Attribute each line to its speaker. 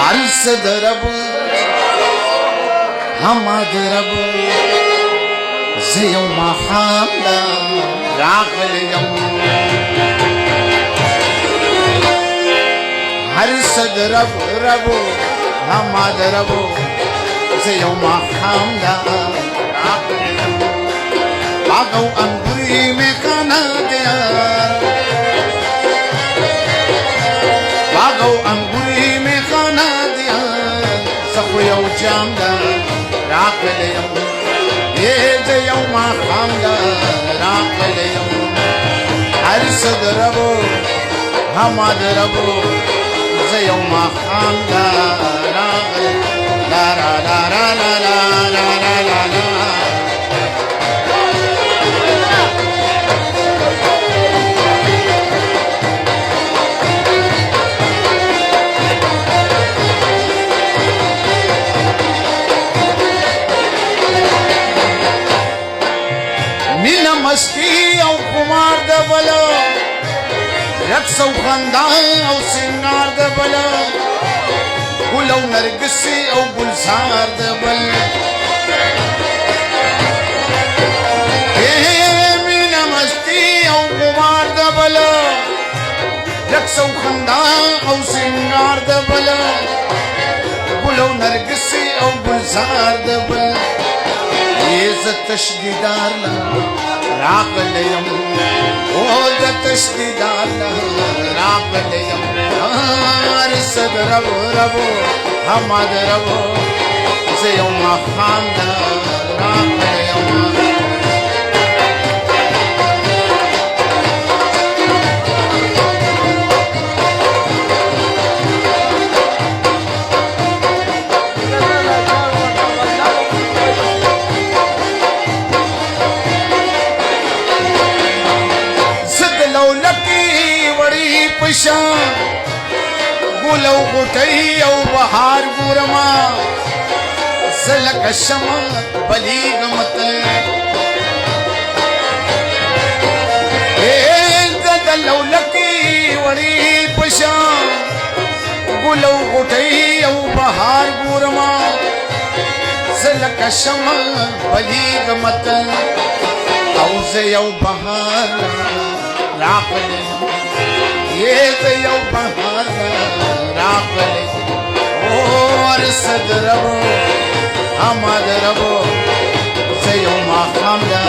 Speaker 1: अरसद रब हमद रब زيو ما حاملا راغل يوم هرسد رب ربو حمد ربو زيو ما حاملا راغل يوم باغو انبري में खाना दिया باغو انبري में खाना दिया सब यो जामदा راغل يوم ये यौम खामदा राक़ल यौम अरसद रबो हमद रबो यौम खामदा राक़ल ला ला ला ला ला ला ला ला ला मस्ती औ कुमार द बलो रक्स औ खंदान औ सिंगार द बलो गुल औ नरगिसी औ गुलजार द बल मीना मस्ती औ कुमार द बलो रक्स औ खंदान औ सिंगार द बलो गुल औ नरगिसी औ गुलजार द बल ये तशदीदार ला राक़ल यम ओ तशदीदार ला राक़ल यम अरसद रबो रबो हमद रबो यौम खामदा राक़ल यम गुलौ गुटई औ बहार गुरमा सलक शमा बली गमत गदलौ लकी वड़ी पशा गुलौ गुटई औ बहार गुरमा सलक शमा बली गमत औ यौ बहार राक़ल ये यौ बहार राक़ल ओ अरसद रबो हमद रबो यौम खामदा